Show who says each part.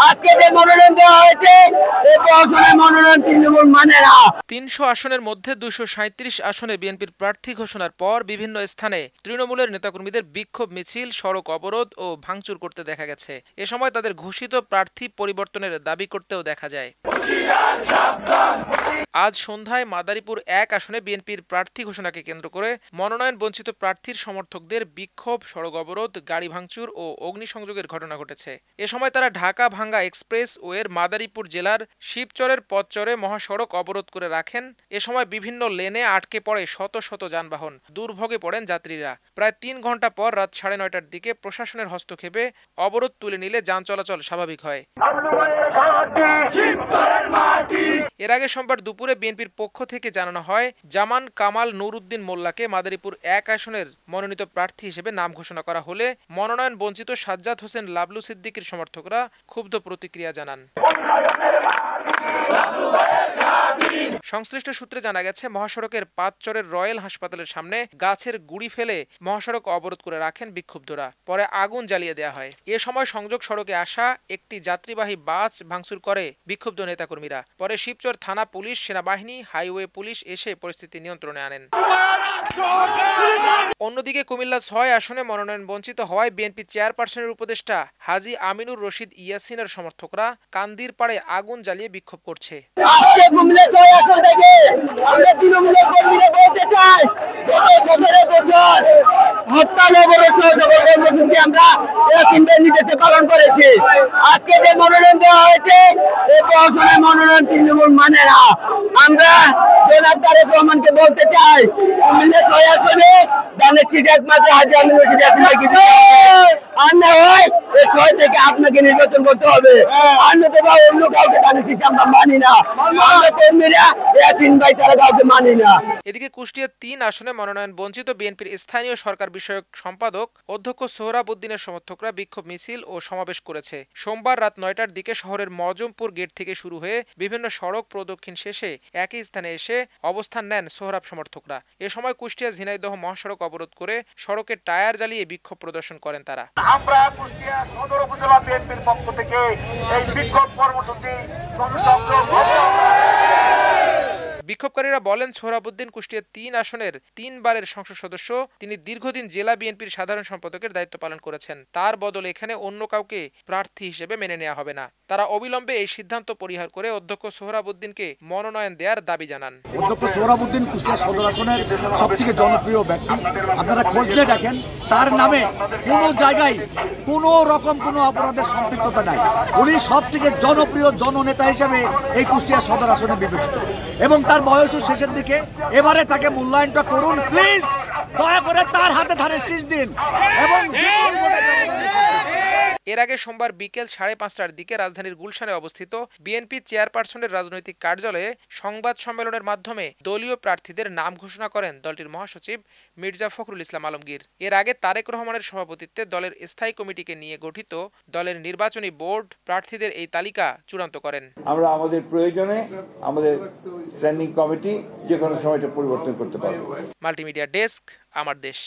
Speaker 1: আজকে যে মনোনয়ন দেওয়া হয়েছে এই প্রহসনের মনোনয়ন তৃণমূল মানে না।
Speaker 2: ৩০০ আসনের মধ্যে ২৩৭ আসনে বিএনপির প্রার্থী ঘোষণার পর বিভিন্ন স্থানে তৃণমূলের নেতাকর্মীদের বিক্ষোভ মিছিল, সড়ক অবরোধ ও ভাঙচুর করতে দেখা গেছে। এ সময় তাদের ঘোষিত প্রার্থী পরিবর্তনের দাবি করতেও দেখা যায়। আজ সন্ধ্যায় মাদারীপুর ১ আসনে বিএনপির প্রার্থী ঘোষণাকে কেন্দ্র করে মনোনয়ন বঞ্চিত প্রার্থীর সমর্থকদের বিক্ষোভ, সড়ক অবরোধ, গাড়ি ভাঙচুর ও অগ্নিসংযোগের ঘটনা ঘটেছে। এ সময় তারা ঢাকা-ভাঙ্গা এক্সপ্রেস ওয়ের মাদারীপুর জেলার শিবচরের পথচরে মহাসড়ক অবরোধ করে রাখেন। এ সময় বিভিন্ন লেনে আটকে পড়ে শত শত যানবাহন, দুর্ভোগে পড়েন যাত্রীরা। প্রায় ৩ ঘন্টা পর রাত ৯:৩০টার দিকে প্রশাসনের হস্তক্ষেপে অবরোধ তুলে নিলে যান চলাচল স্বাভাবিক হয়। এর আগে সোমবার দুপুরে বিএনপির পক্ষ থেকে জানানো হয়, জামান কামাল নূর উদ্দিন মোল্লাকে মাদারীপুর ১ আসনের মনোনীত প্রার্থী হিসেবে নাম ঘোষণা করা হলে মনোনয়ন বঞ্চিত সাজ্জাদ হোসেন লাবলু সিদ্দিকীর সমর্থকরা ক্ষুব্ধ প্রতিক্রিয়া জানান। সংশ্লিষ্ট সূত্রে জানা গেছে, মহাসড়কের পাঁচচরের রয়্যাল হাসপাতালের সামনে গাছের গুড়ি ফেলে মহাসড়ক অবরোধ করে রাখেন বিক্ষুব্ধরা। পরে আগুন জ্বালিয়ে দেওয়া হয়। এ সময় সংযোগ সড়কে আসা একটি যাত্রীবাহী বাস ভাঙচুর করে বিক্ষুব্ধ নেতাকর্মীরা। পরে শিবচর থানা পুলিশ, সেনাবাহিনী, হাইওয়ে পুলিশ এসে পরিস্থিতি নিয়ন্ত্রণে আনেন। অন্যদিকে কুমিল্লা ৬ আসনে মনোনয়ন বঞ্চিত হওয়ায় বিএনপি চেয়ারপারসনের উপদেষ্টা হাজী আমিনুর রশিদ ইয়াসিনের সমর্থকরা কান্দির পাড়ে আগুন জ্বালিয়ে বিক্ষোভ করছে।
Speaker 1: পালন করেছি। আজকে যে মনোনয়ন দেওয়া হয়েছে এই প্রহসনের মনোনয়ন তৃণমূল মানে না। আমরা জনাব তারেক রহমানকে বলতে চাই, কুমিল্লা ৬ আসনে দানের শীষ একমাত্র হাজী আমিনুর রশিদ ইয়াসিনকে আর না হয় এই ৬ থেকে আপনাকে নির্বাচন করতে হবে। আর নতুবা অন্য কাউকে দানের শীষ আমরা মানি না। আমরা কর্মীরা ইয়াসিন ভাই ছাড়া কাউকে মানি না।
Speaker 2: এদিকে কুষ্টিয়া ৩ আসনে মনোনয়ন বঞ্চিত বিএনপির স্থানীয় সরকার বিষয়ক সম্পাদক অধ্যক্ষ সোহরাব উদ্দিনের সমর্থকরা বিক্ষোভ মিছিল ও সমাবেশ করেছে। সোমবার রাত ৯টার দিকে শহরের মজমপুর গেট থেকে শুরু হয়ে বিভিন্ন সড়ক প্রদক্ষিণ শেষে একই স্থানে এসে অবস্থান নেন সোহরাব সমর্থকরা। এ সময় কুষ্টিয়া ঝিনাইদহ মহাসড়ক অবরোধ করে সড়কে টায়ার জ্বালিয়ে বিক্ষোভ প্রদর্শন করেন তারা।
Speaker 3: আমরা কুষ্টিয়া সদর উপজেলা বিএনপির পক্ষ থেকে এই বিক্ষোভ কর্মসূচি
Speaker 2: বিক্ষোভকারীরা বলেন, সোহরাবউদ্দিন কুষ্টিয়া ৩ আসনের ৩ বারের সংসদ সদস্য। তিনি দীর্ঘদিন জেলা বিএনপির সাধারণ সম্পাদকের দায়িত্ব পালন করেছেন। তার বদলে এখানে অন্য কাউকে প্রার্থী হিসেবে মেনে নেওয়া হবে না। তারা অবিলম্বে এই সিদ্ধান্ত পরিহার করে অধ্যক্ষ সোহরাবউদ্দিনকে মনোনয়ন দেওয়ার দাবি জানান।
Speaker 4: অধ্যক্ষ সোহরাবউদ্দিন কুষ্টিয়া সদর আসনের সবথেকে জনপ্রিয় ব্যক্তি। আপনারা খোঁজ নিয়ে দেখেন, তার নামে কোনো জায়গায় কোনো রকম কোনো অপরাধের সম্পৃক্ততা নাই। উনি সবথেকে জনপ্রিয় জননেতা হিসেবে এই কুষ্টিয়া সদর আসনে বিবেচিত এবং তার বয়সও শেষের দিকে। এবারে তাকে মূল্যায়নটা করুন প্লিজ, দয়া করে তার হাতে ধানের শীষ দিন। এবং
Speaker 2: এর আগে সোমবার বিকেল ৫:৩০টার দিকে রাজধানীর গুলশানে অবস্থিত বিএনপি চেয়ারপারসনের রাজনৈতিক কার্যালয়ে সংবাদ সম্মেলনের মাধ্যমে দলীয় প্রার্থীদের নাম ঘোষণা করেন দলটির মহাসচিব মির্জা ফখরুল ইসলাম আলমগীর। এর আগে তারেক রহমানের সভাপতিত্বে দলের স্থায়ী কমিটিকে নিয়ে গঠিত দলের নির্বাচনী বোর্ড প্রার্থীদের এই তালিকা চূড়ান্ত করেন।
Speaker 5: আমরা আমাদের প্রয়োজনে আমাদের স্ট্যান্ডিং কমিটি যে কোনো সময়টা পরিবর্তন করতে পারব।
Speaker 2: মাল্টিমিডিয়া ডেস্ক, আমার দেশ।